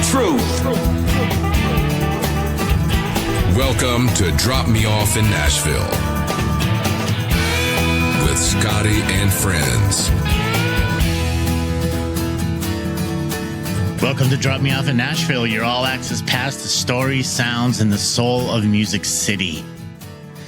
truth. Welcome to Drop Me Off in Nashville with Scotty and friends. Welcome to Drop Me Off in Nashville, your all-access pass to stories, sounds, and the soul of Music City.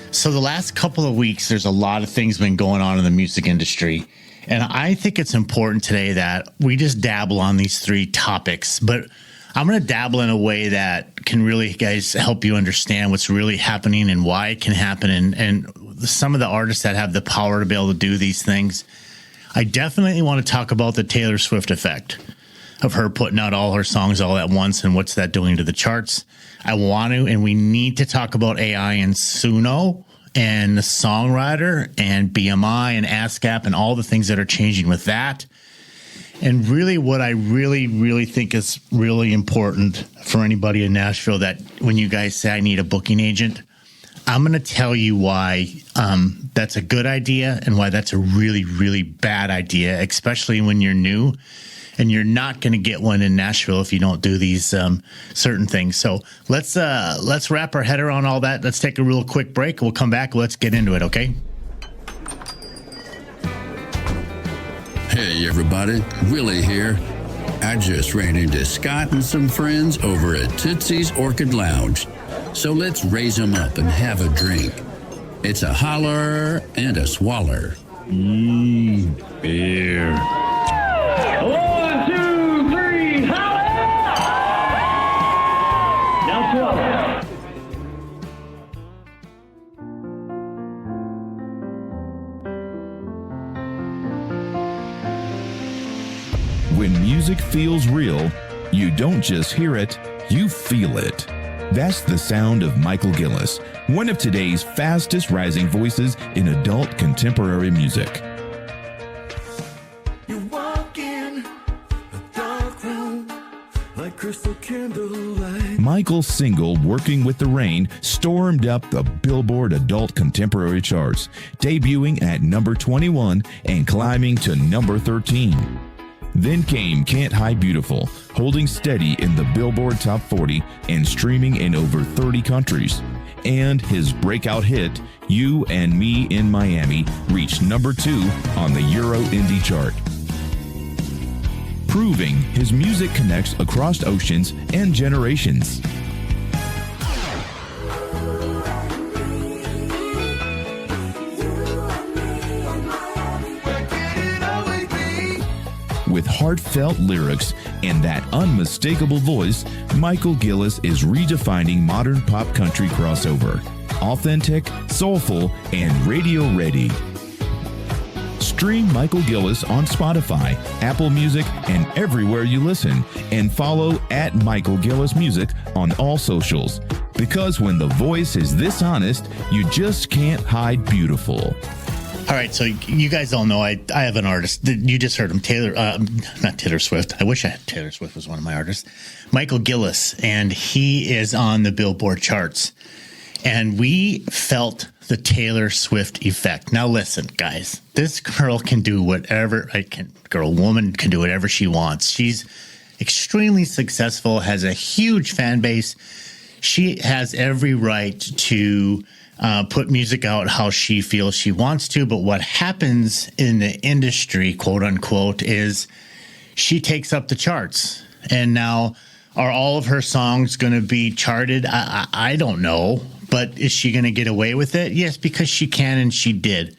So the last couple of weeks, there's a lot of things been going on in the music industry. And I think it's important today that we just dabble on these three topics. But I'm going to dabble in a way that can really, guys, help you understand what's really happening and why it can happen. And some of the artists that have the power to be able to do these things. I definitely want to talk about the Taylor Swift effect of her putting out all her songs all at once and what's that doing to the charts. I want to, and we need to talk about AI and Suno and the songwriter and BMI and ASCAP and all the things that are changing with that. And really what I really think is really important for anybody in Nashville, that when you guys say I need a booking agent, I'm going to tell you why that's a good idea and why that's a really bad idea, especially when you're new. And you're not going to get one in Nashville if you don't do these certain things. So let's wrap our head around all that. Let's take a real quick break. We'll come back. Let's get into it, okay? Hey, everybody. Willie here. I just ran into Scott and some friends over at Tootsie's Orchid Lounge. So let's raise them up and have a drink. It's a holler and a swaller. Beer. 1, 2, 3, holla! Now swallow. When music feels real, you don't just hear it, you feel it. That's the sound of Michael Gillis, one of today's fastest rising voices in adult contemporary music. You walk in a dark room like crystal candlelight. Michael's single, Working with the Rain, stormed up the Billboard Adult Contemporary charts, debuting at number 21 and climbing to number 13. Then came Can't Hide Beautiful, holding steady in the Billboard Top 40 and streaming in over 30 countries. And his breakout hit, You and Me in Miami, reached number 2 on the Euro Indie chart, proving his music connects across oceans and generations. With heartfelt lyrics and that unmistakable voice, Michael Gillis is redefining modern pop country crossover. Authentic, soulful, and radio ready. Stream Michael Gillis on Spotify, Apple Music, and everywhere you listen. And follow at Michael Gillis Music on all socials. Because when the voice is this honest, you just can't hide beautiful. All right, so you guys all know I have an artist. You just heard him, not Taylor Swift. I wish I had Taylor Swift was one of my artists. Michael Gillis, and he is on the Billboard charts. And we felt the Taylor Swift effect. Now listen, guys, this girl can do whatever, woman can do whatever she wants. She's extremely successful, has a huge fan base. She has every right to put music out how she feels she wants to. But what happens in the industry, quote unquote, is she takes up the charts. And now, are all of her songs going to be charted? I don't know. But is she going to get away with it? Yes, because she can, and she did.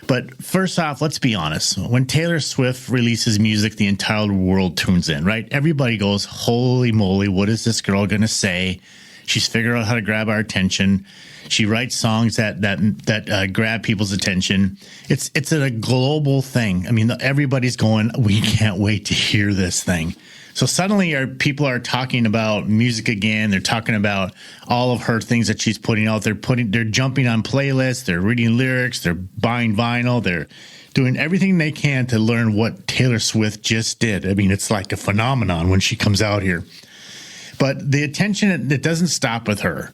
But first off, let's be honest. When Taylor Swift releases music, the entire world tunes in, right? Everybody goes, holy moly, what is this girl going to say? She's figured out how to grab our attention. She writes songs that grab people's attention. It's a global thing. I mean, everybody's going, we can't wait to hear this thing. So suddenly people are talking about music again. They're talking about all of her things that she's putting out. They're jumping on playlists. They're reading lyrics. They're buying vinyl. They're doing everything they can to learn what Taylor Swift just did. I mean, it's like a phenomenon when she comes out here. But the attention, it doesn't stop with her,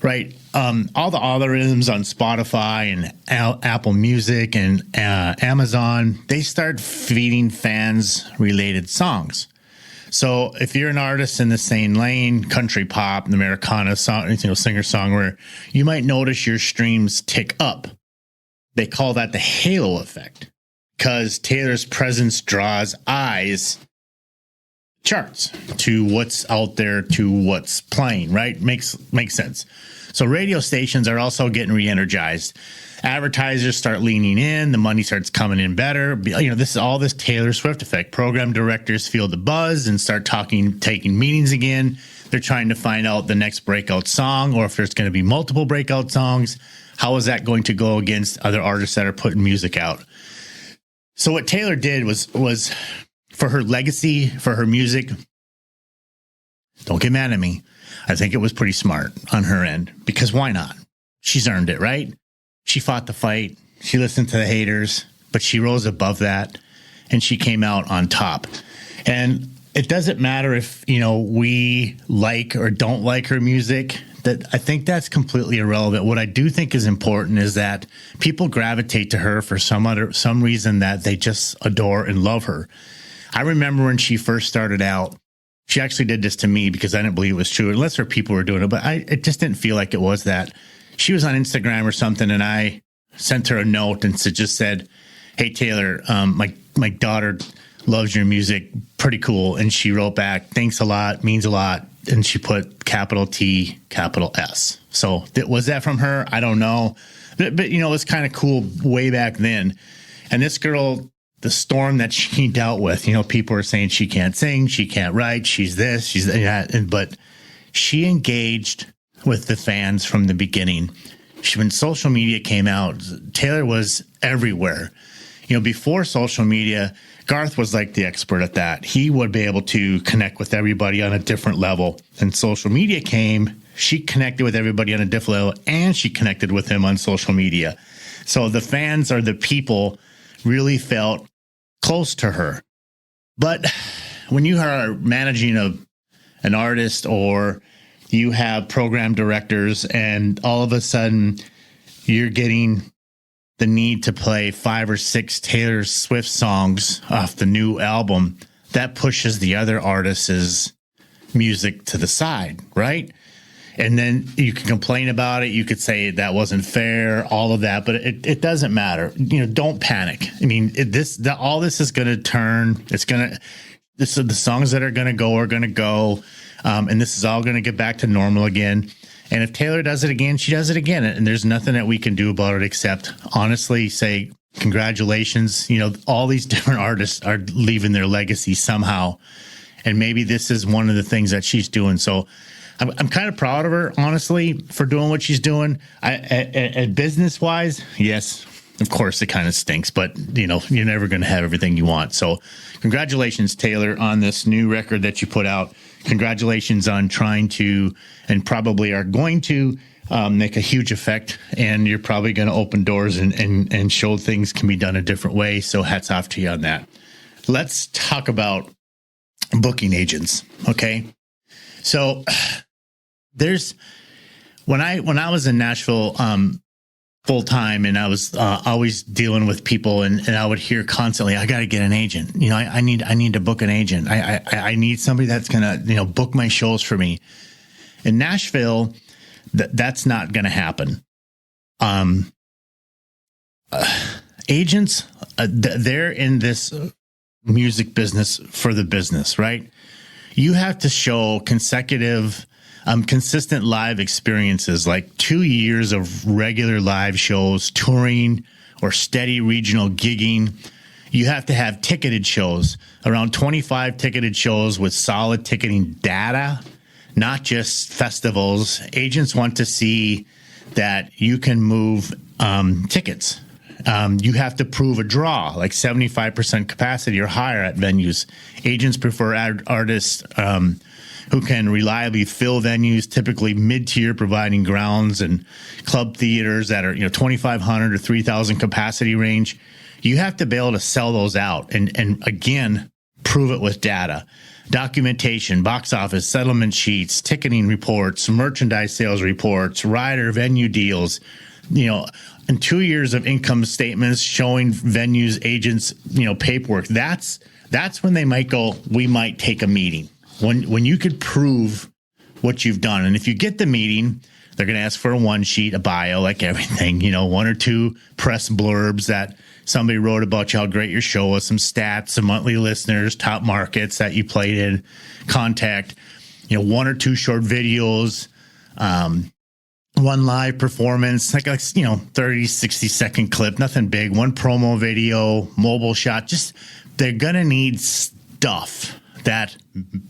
right? All the algorithms on Spotify and Apple Music and Amazon, they start feeding fans related songs. So if you're an artist in the same lane, country pop, Americana, singer-songwriter, you might notice your streams tick up. They call that the halo effect because Taylor's presence draws eyes, charts to what's out there, to what's playing, right? Makes sense. So radio stations are also getting re-energized. Advertisers start leaning in. The money starts coming in better. This is all this Taylor Swift effect. Program directors feel the buzz and start taking meetings again. They're trying to find out the next breakout song, or if there's going to be multiple breakout songs. How is that going to go against other artists that are putting music out? So what Taylor did was for her legacy, for her music. Don't get mad at me. I think it was pretty smart on her end, because why not? She's earned it, right? She fought the fight. She listened to the haters, but she rose above that and she came out on top. And it doesn't matter if, we like or don't like her music. That I think that's completely irrelevant. What I do think is important is that people gravitate to her for some reason that they just adore and love her. I remember when she first started out, she actually did this to me because I didn't believe it was true, unless her people were doing it, but it just didn't feel like it was that. She was on Instagram or something, and I sent her a note and just said, "Hey, Taylor, my daughter loves your music. Pretty cool." And she wrote back, "Thanks a lot, means a lot." And she put capital T, capital S. So was that from her? I don't know. But it was kind of cool way back then. And this girl, the storm that she dealt with, people are saying she can't sing, she can't write, she's this, she's that. But she engaged with the fans from the beginning. When social media came out, Taylor was everywhere. Before social media, Garth was like the expert at that. He would be able to connect with everybody on a different level. And social media came, she connected with everybody on a different level, and she connected with him on social media. So the fans or the people really felt close to her. But when you are managing an artist, or you have program directors, and all of a sudden you're getting the need to play 5 or 6 Taylor Swift songs off the new album, that pushes the other artists' music to the side, right? And then you can complain about it. You could say that wasn't fair, all of that, but it doesn't matter. Don't panic. I mean, all this is going to turn. The songs that are going to go are going to go. And this is all going to get back to normal again. And if Taylor does it again, she does it again. And there's nothing that we can do about it except honestly say, congratulations. All these different artists are leaving their legacy somehow. And maybe this is one of the things that she's doing. So I'm kind of proud of her, honestly, for doing what she's doing. Business wise, yes, of course, it kind of stinks, but you're never going to have everything you want. So congratulations, Taylor, on this new record that you put out. Congratulations on trying to, and probably are going to, make a huge effect. And you're probably going to open doors and show things can be done a different way. So hats off to you on that. Let's talk about booking agents. Okay. So when I was in Nashville, full time, and I was always dealing with people, and I would hear constantly, I got to get an agent. I need to book an agent. I need somebody that's going to, book my shows for me. In Nashville, that's not going to happen. Agents, they're in this music business for the business, right? You have to show consistent live experiences, like 2 years of regular live shows, touring, or steady regional gigging. You have to have ticketed shows, around 25 ticketed shows with solid ticketing data, not just festivals. Agents want to see that you can move tickets. You have to prove a draw, like 75% capacity or higher at venues. Agents prefer artists who can reliably fill venues, typically mid-tier, providing grounds and club theaters that are 2,500 or 3,000 capacity range. You have to be able to sell those out and again, prove it with data. Documentation, box office, settlement sheets, ticketing reports, merchandise sales reports, rider venue deals, and 2 years of income statements showing venues, agents, paperwork. That's That's when they might go, we might take a meeting. When you could prove what you've done. And if you get the meeting, they're going to ask for a one sheet, a bio, like everything, one or two press blurbs that somebody wrote about you, how great your show was, some stats, some monthly listeners, top markets that you played in, contact, one or two short videos, one live performance, like 30, 60-second clip, nothing big, one promo video, mobile shot. Just, they're going to need stuff that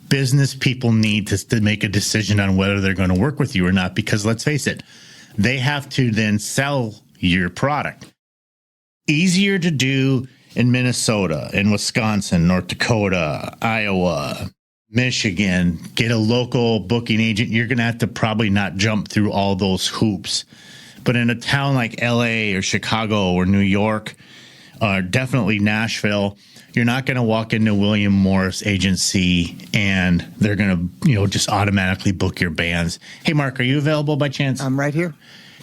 business people need to make a decision on whether they're going to work with you or not, because let's face it, they have to then sell your product. Easier to do in Minnesota, in Wisconsin, North Dakota, Iowa, Michigan, get a local booking agent. You're going to have to probably not jump through all those hoops. But in a town like LA or Chicago or New York, or definitely Nashville, you're not going to walk into William Morris Agency and they're going to, just automatically book your bands. Hey, Mark, are you available by chance? I'm right here.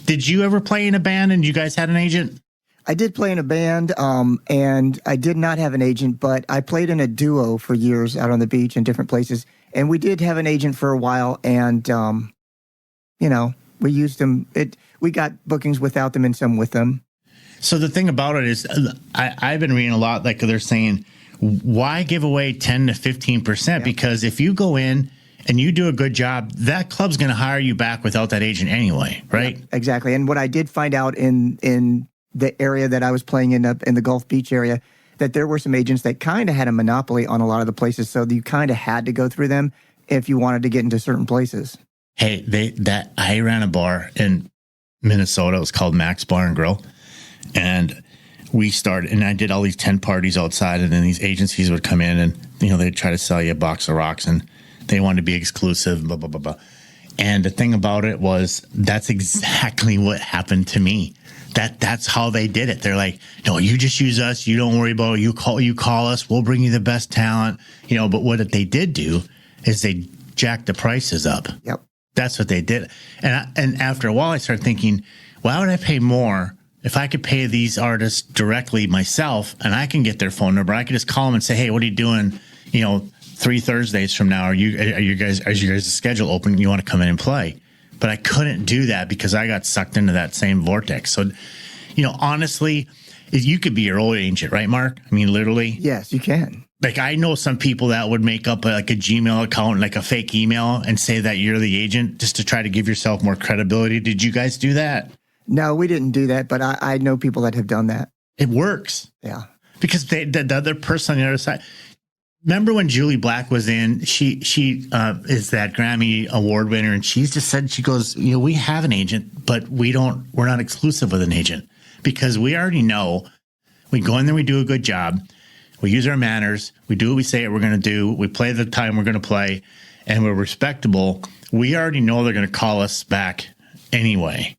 Did you ever play in a band and you guys had an agent? I did play in a band, and I did not have an agent, but I played in a duo for years out on the beach in different places. And we did have an agent for a while, and, we used them. We got bookings without them and some with them. So the thing about it is I've been reading a lot, like they're saying, why give away 10 to 15%? Yeah. Because if you go in and you do a good job, that club's going to hire you back without that agent anyway, right? Yeah, exactly. And what I did find out in the area that I was playing in the Gulf Beach area, that there were some agents that kind of had a monopoly on a lot of the places. So you kind of had to go through them if you wanted to get into certain places. Hey, I ran a bar in Minnesota. It was called Max Bar and Grill. And we started, and I did all these 10 parties outside, and then these agencies would come in and, they'd try to sell you a box of rocks, and they wanted to be exclusive, blah, blah, blah, blah. And the thing about it was, that's exactly what happened to me. That's how they did it. They're like, no, you just use us. You don't worry about it. You call us. We'll bring you the best talent. But what they did do is they jacked the prices up. Yep. That's what they did. And after a while, I started thinking, why would I pay more if I could pay these artists directly myself and I can get their phone number? I could just call them and say, hey, what are you doing? 3 Thursdays from now, are you guys' schedule open? You want to come in and play? But I couldn't do that because I got sucked into that same vortex. So, honestly, you could be your own agent, right, Mark? I mean, literally. Yes, you can. Like, I know some people that would make up a Gmail account, like a fake email, and say that you're the agent just to try to give yourself more credibility. Did you guys do that? No, we didn't do that, but I know people that have done that. It works. Yeah. Because the other person on the other side. Remember when Julie Black was in? She is that Grammy Award winner, and she just said, she goes, we have an agent, but we're not exclusive with an agent because we already know. We go in there, we do a good job, we use our manners, we do what we say we're going to do, we play the time we're going to play, and we're respectable. We already know they're going to call us back anyway.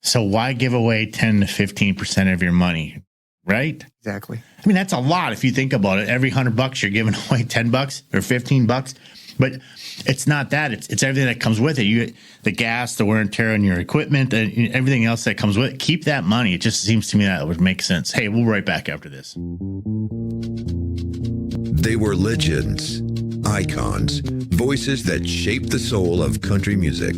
So why give away 10 to 15% of your money? Right? Exactly. I mean, that's a lot if you think about it. Every $100 you're giving away $10 or $15, but it's not that. It's everything that comes with it. The gas, the wear and tear on your equipment, and everything else that comes with it. Keep that money. It just seems to me that would make sense. Hey, we'll be right back after this. They were legends, icons, voices that shaped the soul of country music.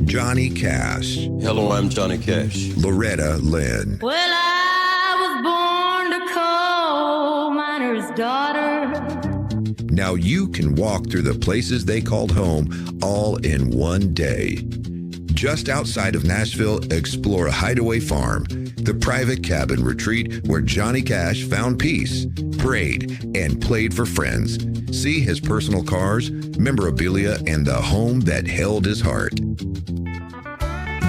Johnny Cash. Hello, I'm Johnny Cash. Loretta Lynn. Well, I was born a coal miner's daughter. Now you can walk through the places they called home all in one day. Just outside of Nashville, explore Hideaway Farm, the private cabin retreat where Johnny Cash found peace, prayed, and played for friends. See his personal cars, memorabilia, and the home that held his heart.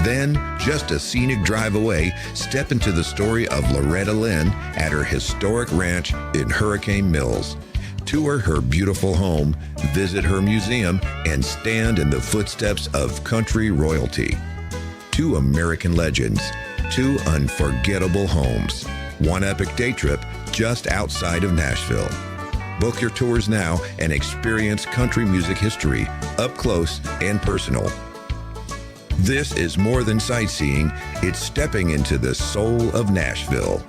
Then, just a scenic drive away, step into the story of Loretta Lynn at her historic ranch in Hurricane Mills. Tour her beautiful home, visit her museum, and stand in the footsteps of country royalty. 2 American legends, 2 unforgettable homes, 1 epic day trip just outside of Nashville. Book your tours now and experience country music history up close and personal. This is more than sightseeing, it's stepping into the soul of Nashville.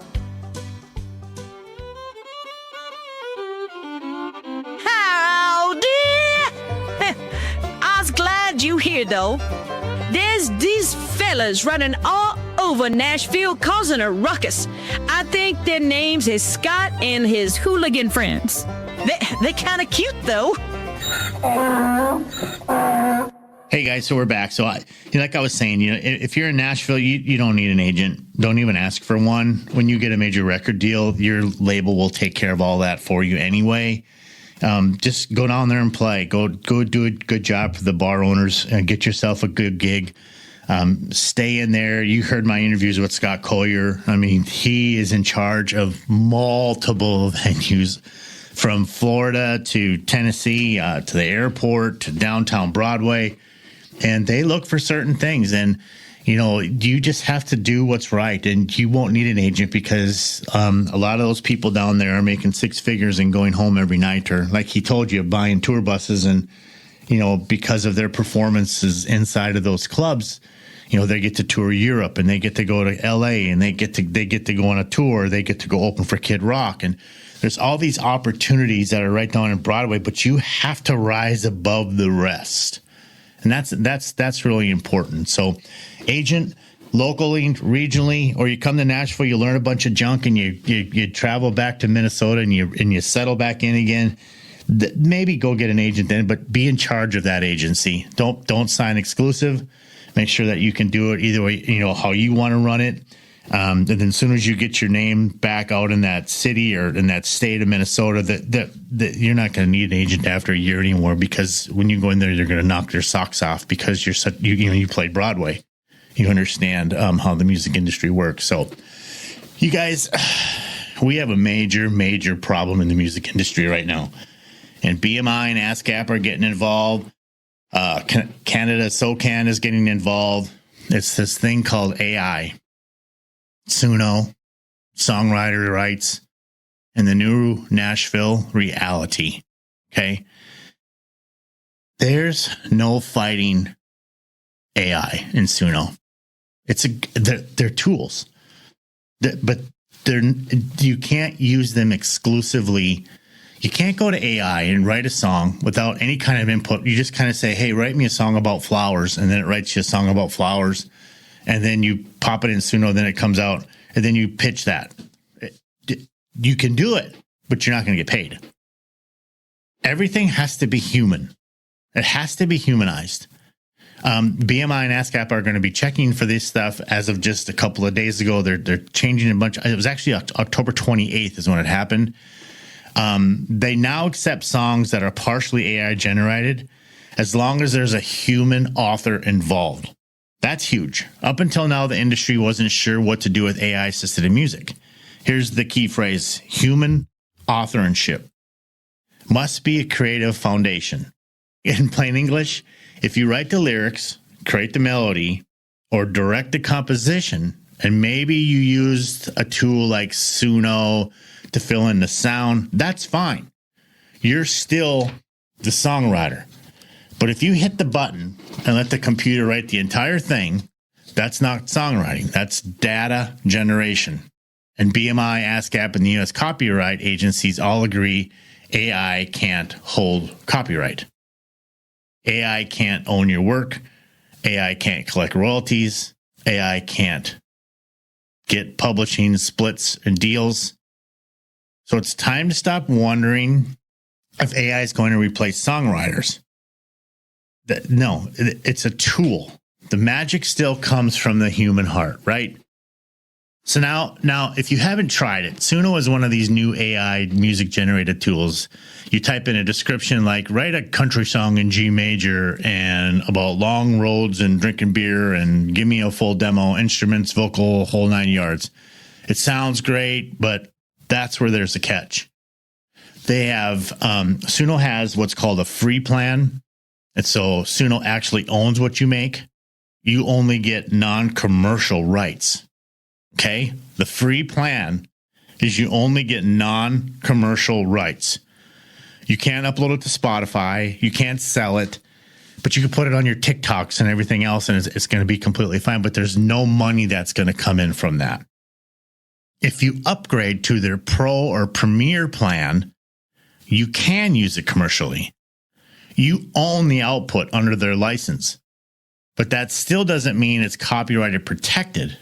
here, though. There's these fellas running all over Nashville causing a ruckus. I think their names is Scott and his hooligan friends. They're kind of cute, though. Hey guys, so we're back. So like I was saying, if you're in Nashville, you don't need an agent. Don't even ask for one. When you get a major record deal, your label will take care of all that for you anyway. Just go down there and play. Go do a good job for the bar owners and get yourself a good gig. Stay in there. You heard my interviews with Scott Collier. I mean, he is in charge of multiple venues, from Florida to Tennessee, to the airport, to downtown Broadway. And they look for certain things. And, you just have to do what's right. And you won't need an agent because a lot of those people down there are making six figures and going home every night, or like he told you, buying tour buses. And, because of their performances inside of those clubs, they get to tour Europe, and they get to go to LA, and they get to go on a tour. They get to go open for Kid Rock. And there's all these opportunities that are right down in Broadway, but you have to rise above the rest. And that's really important. So agent locally, regionally, or you come to Nashville, you learn a bunch of junk, and you travel back to Minnesota, and you settle back in again. Maybe go get an agent then, but be in charge of that agency. Don't sign exclusive. Make sure that you can do it either way, how you want to run it. And then as soon as you get your name back out in that city or in that state of Minnesota, that you're not going to need an agent after a year anymore, because when you go in there, they're going to knock their socks off because you played Broadway. You understand how the music industry works. So you guys, we have a major problem in the music industry right now. And BMI and ASCAP are getting involved. Canada, SOCAN is getting involved. It's this thing called AI. Suno, songwriter rights, and the new Nashville reality. Okay. There's no fighting AI in Suno. They're tools, but you can't use them exclusively. You can't go to AI and write a song without any kind of input. You just kind of say, hey, write me a song about flowers. And then it writes you a song about flowers. And then you pop it in Suno, then it comes out, and then you pitch that. You can do it, but you're not going to get paid. Everything has to be human. It has to be humanized. BMI and ASCAP are going to be checking for this stuff as of just a couple of days ago. They're changing a bunch. It was actually October 28th is when it happened. They now accept songs that are partially AI generated as long as there's a human author involved. That's huge. Up until now, the industry wasn't sure what to do with AI-assisted music. Here's the key phrase: human authorship must be a creative foundation. In plain English, if you write the lyrics, create the melody, or direct the composition, and maybe you used a tool like Suno to fill in the sound, that's fine. You're still the songwriter. But if you hit the button and let the computer write the entire thing, that's not songwriting. That's data generation. And BMI, ASCAP, and the U.S. copyright agencies all agree AI can't hold copyright. AI can't own your work. AI can't collect royalties. AI can't get publishing splits and deals. So it's time to stop wondering if AI is going to replace songwriters. No, it's a tool. The magic still comes from the human heart, right? So now, if you haven't tried it, Suno is one of these new AI music generated tools. You type in a description like, write a country song in G major and about long roads and drinking beer and give me a full demo, instruments, vocal, whole 9 yards. It sounds great, but that's where there's a catch. They have, Suno has what's called a free plan. And so Suno actually owns what you make. You only get non-commercial rights. Okay? The free plan is you only get non-commercial rights. You can't upload it to Spotify. You can't sell it. But you can put it on your TikToks and everything else, and it's going to be completely fine. But there's no money that's going to come in from that. If you upgrade to their Pro or Premier plan, you can use it commercially. You own the output under their license. but that still doesn't mean it's copyrighted protected.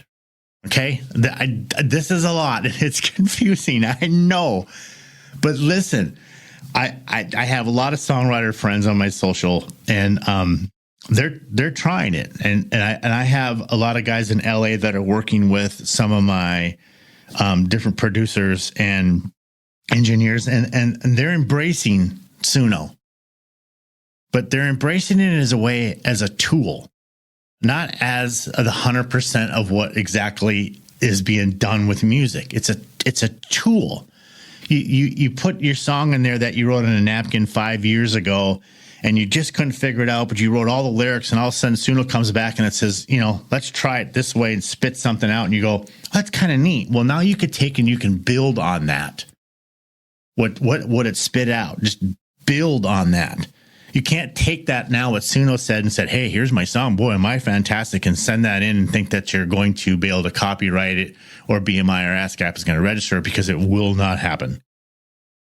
Okay. This is a lot. It's confusing. I know, but listen, I have a lot of songwriter friends on my social, and they're trying it, and I have a lot of guys in LA that are working with some of my different producers and engineers, and they're embracing Suno, but they're embracing it as a tool, not as the 100% of what exactly is being done with music. It's a tool. You put your song in there that you wrote on a napkin 5 years ago, and you just couldn't figure it out, but you wrote all the lyrics, and all of a sudden Suno comes back and it says, let's try it this way, and spit something out, and you go, that's kind of neat. Well, now you could take and you can build on that. What it spit out, just build on that. You can't take that now what Suno said and said, hey, here's my song, boy, am I fantastic, and send that in and think that you're going to be able to copyright it, or BMI or ASCAP is going to register it, because it will not happen.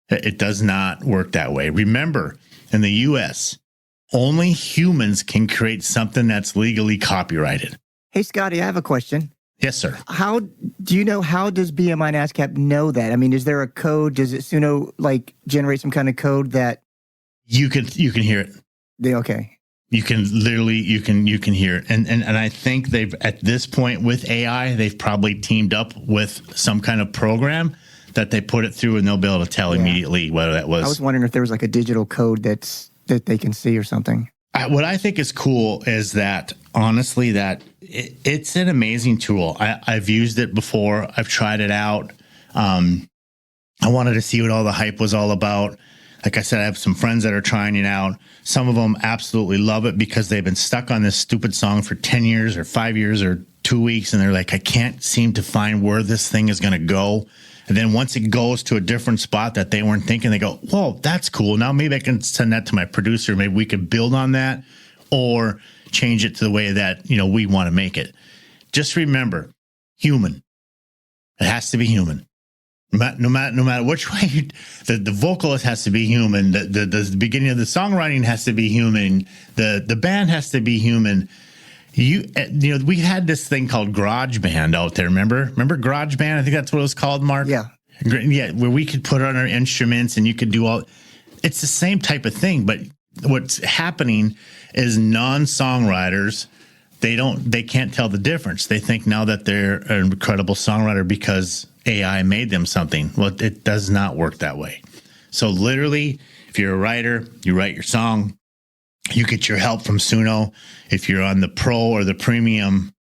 It does not work that way. Remember, in the U.S., only humans can create something that's legally copyrighted. Hey, Scotty, I have a question. Yes, sir. How does BMI and ASCAP know that? I mean, is there a code? Does it Suno generate some kind of code that you can hear it? Okay. You can literally you can hear it, and I think they've, at this point with AI, they've probably teamed up with some kind of program that they put it through, and they'll be able to tell immediately whether that was. I was wondering if there was a digital code that they can see or something. What I think is cool is that, honestly, that it's an amazing tool. I've used it before. I've tried it out. I wanted to see what all the hype was all about. Like I said, I have some friends that are trying it out. Some of them absolutely love it because they've been stuck on this stupid song for 10 years or 5 years or 2 weeks. And they're like, I can't seem to find where this thing is going to go. And then once it goes to a different spot that they weren't thinking, they go, whoa, that's cool. Now maybe I can send that to my producer. Maybe we could build on that or change it to the way that, we want to make it. Just remember, human. It has to be human. No matter which way, the vocalist has to be human. The beginning of the songwriting has to be human. The band has to be human. We had this thing called GarageBand out there. Remember GarageBand? I think that's what it was called, Mark. Yeah, where we could put on our instruments and you could do all. It's the same type of thing, but what's happening is non-songwriters, they can't tell the difference. They think now that they're an incredible songwriter because AI made them something. Well, it does not work that way. So literally, if you're a writer, you write your song. You get your help from Suno. If you're on the pro or the premium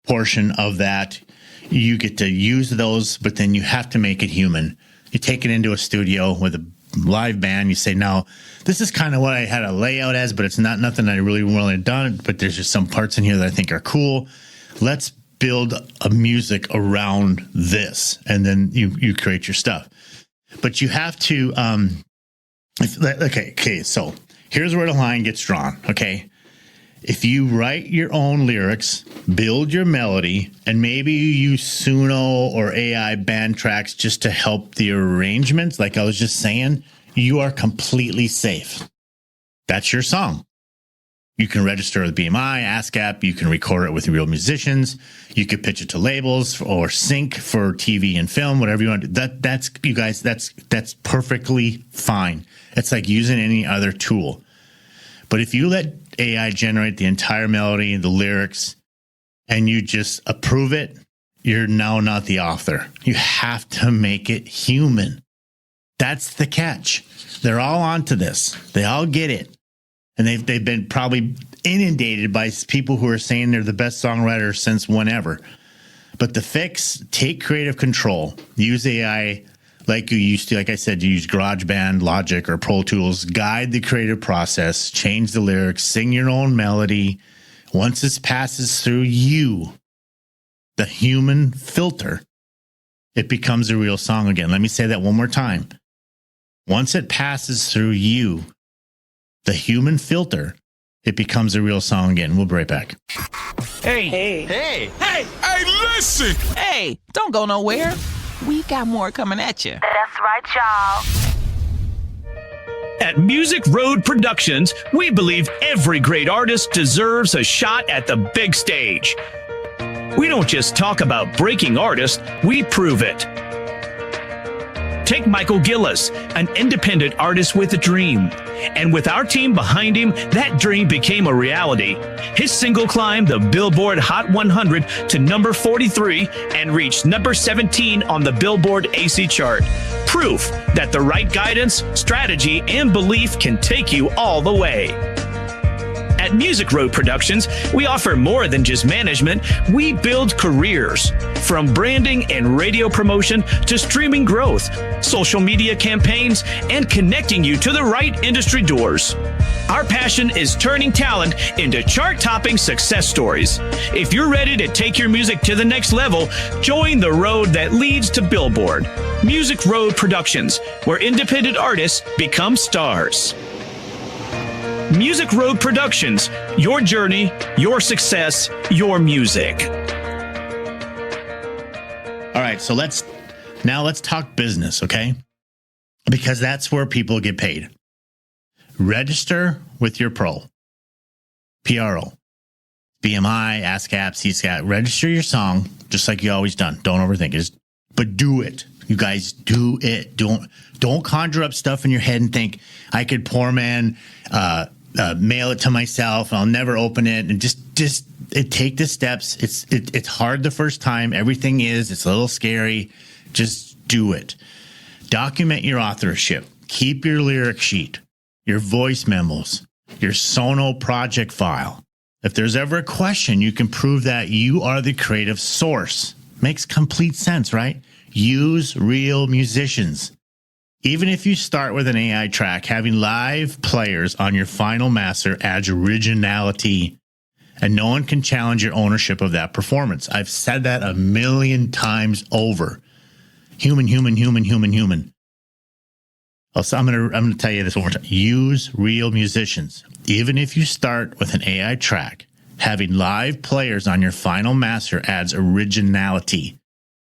portion of that, you get to use those, but then you have to make it human. You take it into a studio with a live band. You say, now, this is kind of what I had a layout as, but it's not nothing I really wanted to done, but there's just some parts in here that I think are cool. Let's build a music around this, and then you create your stuff. But you have to, so here's where the line gets drawn, okay? If you write your own lyrics, build your melody, and maybe you use Suno or AI band tracks just to help the arrangements, like I was just saying, you are completely safe. That's your song. You can register with BMI, ASCAP. You can record it with real musicians. You could pitch it to labels or sync for TV and film, whatever you want to do. That's you guys. That's perfectly fine. It's like using any other tool. But if you let AI generate the entire melody, the lyrics, and you just approve it, you're now not the author. You have to make it human. That's the catch. They're all onto this. They all get it. And they've been probably inundated by people who are saying they're the best songwriter since whenever. But the fix, take creative control. Use AI like you used to. Like I said, you use GarageBand, Logic, or Pro Tools. Guide the creative process. Change the lyrics. Sing your own melody. Once this passes through you, the human filter, it becomes a real song again. Let me say that one more time. Once it passes through you, the human filter, it becomes a real song again. We'll be right back. Hey, listen! Hey, don't go nowhere. We've got more coming at you. That's right, y'all. At Music Road Productions, we believe every great artist deserves a shot at the big stage. We don't just talk about breaking artists, we prove it. Take Michael Gillis, an independent artist with a dream. And with our team behind him, that dream became a reality. His single climbed the Billboard Hot 100 to number 43 and reached number 17 on the Billboard AC chart. Proof that the right guidance, strategy, and belief can take you all the way. At Music Road Productions, we offer more than just management. We build careers. From branding and radio promotion to streaming growth, social media campaigns, and connecting you to the right industry doors. Our passion is turning talent into chart-topping success stories. If you're ready to take your music to the next level, join the road that leads to Billboard. Music Road Productions, where independent artists become stars. Music Road Productions, your journey, your success, your music. All right, so let's talk business, okay? Because that's where people get paid. Register with your PRO. BMI, ASCAP, CSCAP. Register your song just like you always done. Don't overthink it. But do it. You guys do it. Don't conjure up stuff in your head and think I could poor man mail it to myself and I'll never open it, and just take the steps. It's hard the first time. Everything it's a little scary. Just do it. Document your authorship. Keep your lyric sheet, your voice memos, your Suno project file. If there's ever a question, you can prove that you are the creative source. Makes complete sense, right? Use real musicians. Even if you start with an AI track, having live players on your final master adds originality, and no one can challenge your ownership of that performance. I've said that 1,000,000 times over. Human. Also, I'm going to tell you this one more time. Use real musicians. Even if you start with an AI track, having live players on your final master adds originality,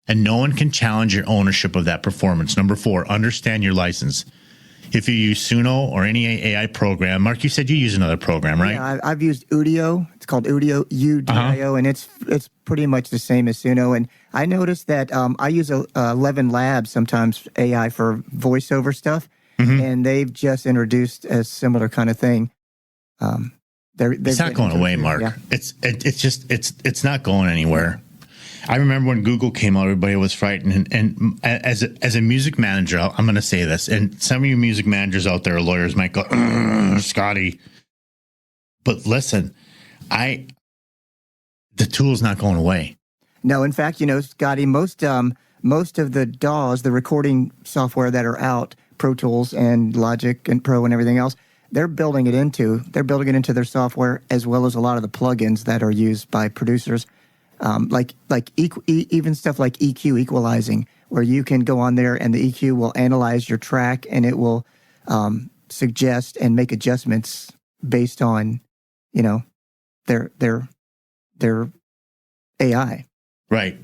and no one can challenge your ownership of that performance. Number 4, understand your license. If you use Suno or any AI program, Mark, you said you use another program, right? Yeah, I've used Udio. It's called Udio, UDIO, and it's pretty much the same as Suno. And I noticed that I use 11 Labs sometimes AI for voiceover stuff, and they've just introduced a similar kind of thing. It's not going away, Mark. Yeah. It's not going anywhere. I remember when Google came out, everybody was frightened. And as a music manager, I'm going to say this, and some of you music managers out there, lawyers might go, Scotty. But listen, the tool's not going away. No, in fact, Scotty, most of the DAWs, the recording software that are out, Pro Tools and Logic and Pro and everything else, they're building it into their software, as well as a lot of the plugins that are used by producers. Even stuff like EQ, equalizing, where you can go on there and the EQ will analyze your track and it will suggest and make adjustments based on, their AI. Right.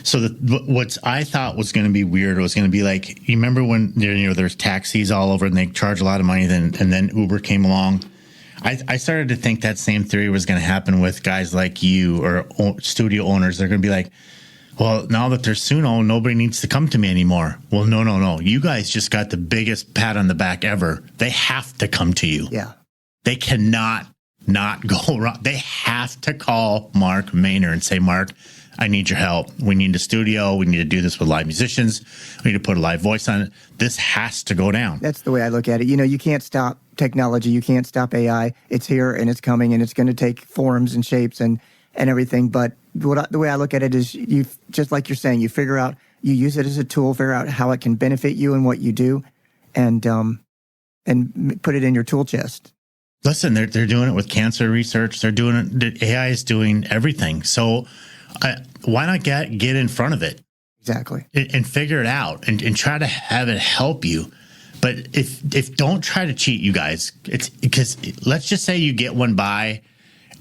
So what I thought was going to be weird was going to be like, you remember when there's taxis all over and they charge a lot of money, and then Uber came along. I started to think that same theory was going to happen with guys like you or studio owners. They're going to be like, well, now that there's Suno, nobody needs to come to me anymore. Well, no. You guys just got the biggest pat on the back ever. They have to come to you. Yeah. They cannot not go wrong. They have to call Mark Maynard and say, Mark, I need your help. We need a studio. We need to do this with live musicians. We need to put a live voice on it. This has to go down. That's the way I look at it. You can't stop technology. You can't stop AI. It's here and it's coming, and it's going to take forms and shapes and everything. But the way I look at it is, you just like you're saying, you figure out, you use it as a tool, figure out how it can benefit you and what you do, and put it in your tool chest. Listen, they're doing it with cancer research. They're doing it. AI is doing everything. So why not get in front of it? Exactly. And figure it out and try to have it help you. But if don't try to cheat, you guys. It's because let's just say you get one by,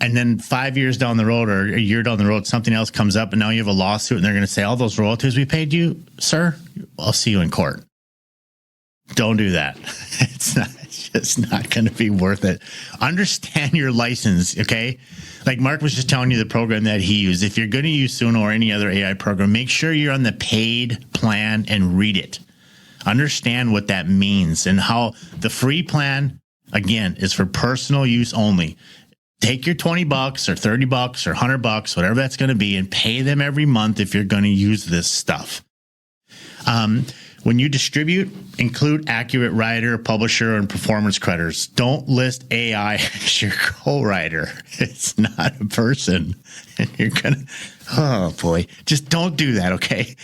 and then 5 years down the road or a year down the road, something else comes up, and now you have a lawsuit, and they're going to say, all those royalties we paid you, sir, I'll see you in court. Don't do that. It's just not going to be worth it. Understand your license, okay? Like Mark was just telling you the program that he used. If you're going to use Suno or any other AI program, make sure you're on the paid plan and read it. Understand what that means and how the free plan, again, is for personal use only. Take your $20 or $30 or $100, whatever that's going to be, and pay them every month if you're going to use this stuff. When you distribute, include accurate writer, publisher, and performance creditors. Don't list AI as your co-writer. It's not a person. And you're going to, oh boy, just don't do that, okay?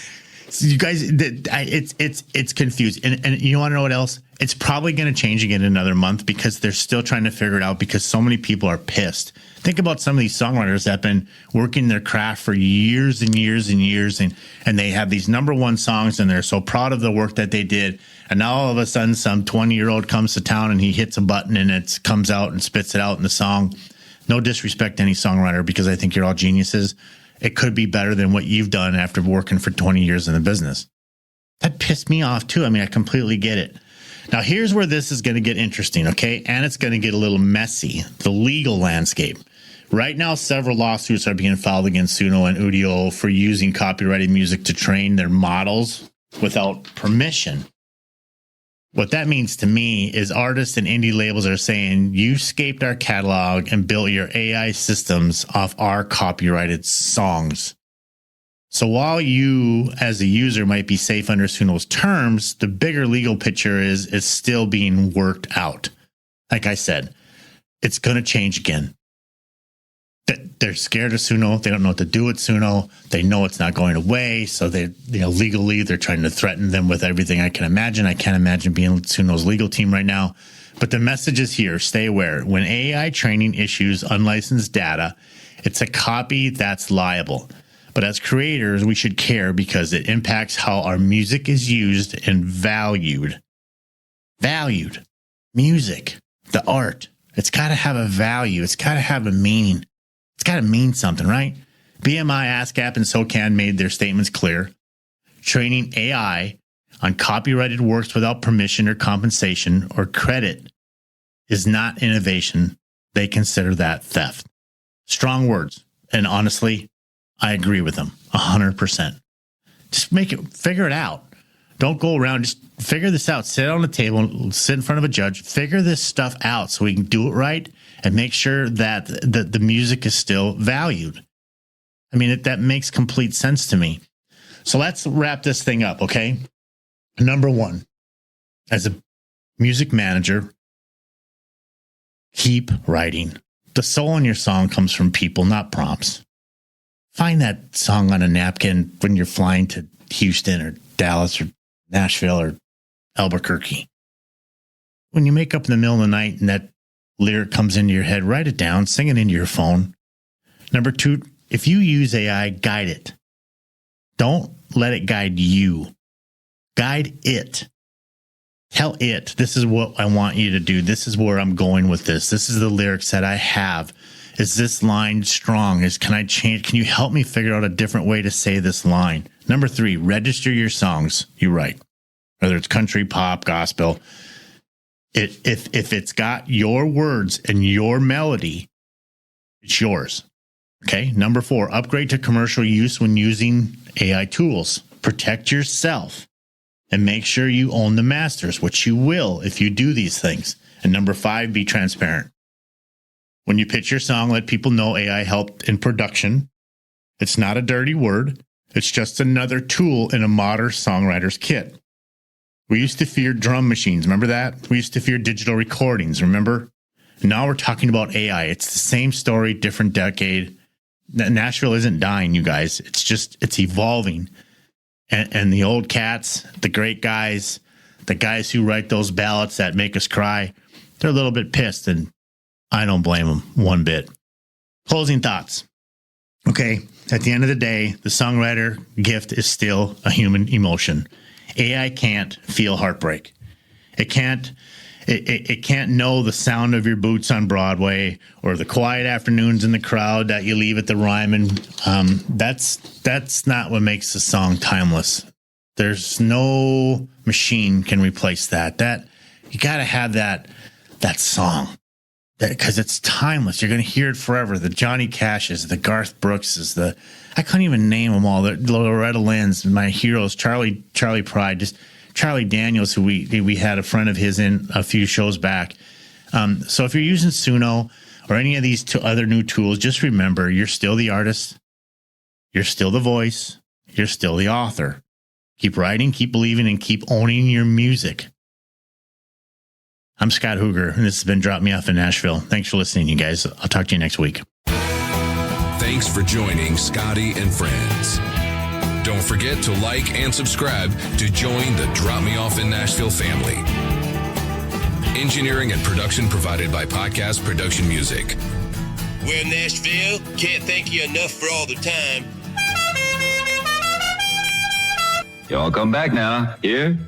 So you guys, it's confused. And you want to know what else? It's probably going to change again in another month because they're still trying to figure it out because so many people are pissed. Think about some of these songwriters that have been working their craft for years and years and years, and they have these number one songs, and they're so proud of the work that they did. And now all of a sudden, some 20-year-old comes to town and he hits a button and it comes out and spits it out in the song. No disrespect to any songwriter because I think you're all geniuses. It could be better than what you've done after working for 20 years in the business. That pissed me off too. I mean, I completely get it. Now, here's where this is going to get interesting, okay? And it's going to get a little messy, the legal landscape. Right now, several lawsuits are being filed against Suno and Udio for using copyrighted music to train their models without permission. What that means to me is artists and indie labels are saying, you scaped our catalog and built your AI systems off our copyrighted songs. So while you, as a user, might be safe under Suno's terms, the bigger legal picture is still being worked out. Like I said, it's going to change again. They're scared of Suno. They don't know what to do with Suno. They know it's not going away. So legally, they're trying to threaten them with everything I can imagine. I can't imagine being Suno's legal team right now. But the message is here. Stay aware. When AI training issues unlicensed data, it's a copy that's liable. But as creators, we should care because it impacts how our music is used and valued. Valued. Music, the art. It's got to have a value. It's got to have a meaning. It's got to mean something, right? BMI, ASCAP, and SOCAN made their statements clear. Training AI on copyrighted works without permission or compensation or credit is not innovation. They consider that theft. Strong words. And honestly, I agree with them 100%. Just figure it out. Don't go around, just figure this out. Sit on the table, sit in front of a judge, figure this stuff out so we can do it right and make sure that the music is still valued. I mean, that makes complete sense to me. So let's wrap this thing up, okay? Number one, as a music manager, keep writing. The soul in your song comes from people, not prompts. Find that song on a napkin when you're flying to Houston or Dallas or Nashville or Albuquerque. When you make up in the middle of the night and that lyric comes into your head, write it down, sing it into your phone. Number two, if you use AI, guide it. Don't let it guide you. Guide it. Tell it, this is what I want you to do. This is where I'm going with this. This is the lyrics that I have. Is this line strong? Can I change? Can you help me figure out a different way to say this line? Number three, register your songs you write, whether it's country, pop, gospel. If it's got your words and your melody, it's yours. Okay. Number four, upgrade to commercial use when using AI tools. Protect yourself and make sure you own the masters, which you will if you do these things. And number five, be transparent. When you pitch your song, let people know AI helped in production. It's not a dirty word. It's just another tool in a modern songwriter's kit. We used to fear drum machines. Remember that? We used to fear digital recordings. Remember? Now we're talking about AI. It's the same story, different decade. Nashville isn't dying, you guys. It's evolving. And the old cats, the great guys, the guys who write those ballads that make us cry, they're a little bit pissed, and I don't blame them one bit. Closing thoughts. Okay, at the end of the day, the songwriter gift is still a human emotion. AI can't feel heartbreak. It can't know the sound of your boots on Broadway or the quiet afternoons in the crowd that you leave at the Ryman. That's not what makes the song timeless. There's no machine can replace that. That you got to have that song, because it's timeless. You're going to hear it forever. The Johnny Cash's, the Garth Brookses, I couldn't even name them all. The Loretta Lynn's, my heroes, Charlie Pride, just Charlie Daniels, who we had a friend of his in a few shows back. So if you're using Suno or any of these other new tools, just remember you're still the artist, you're still the voice, you're still the author. Keep writing, keep believing, and keep owning your music. I'm Scott Hooger, and this has been Drop Me Off in Nashville. Thanks for listening, you guys. I'll talk to you next week. Thanks for joining Scotty and Friends. Don't forget to like and subscribe to join the Drop Me Off in Nashville family. Engineering and production provided by Podcast Production Music. We're in Nashville. Can't thank you enough for all the time. Y'all come back now. Here?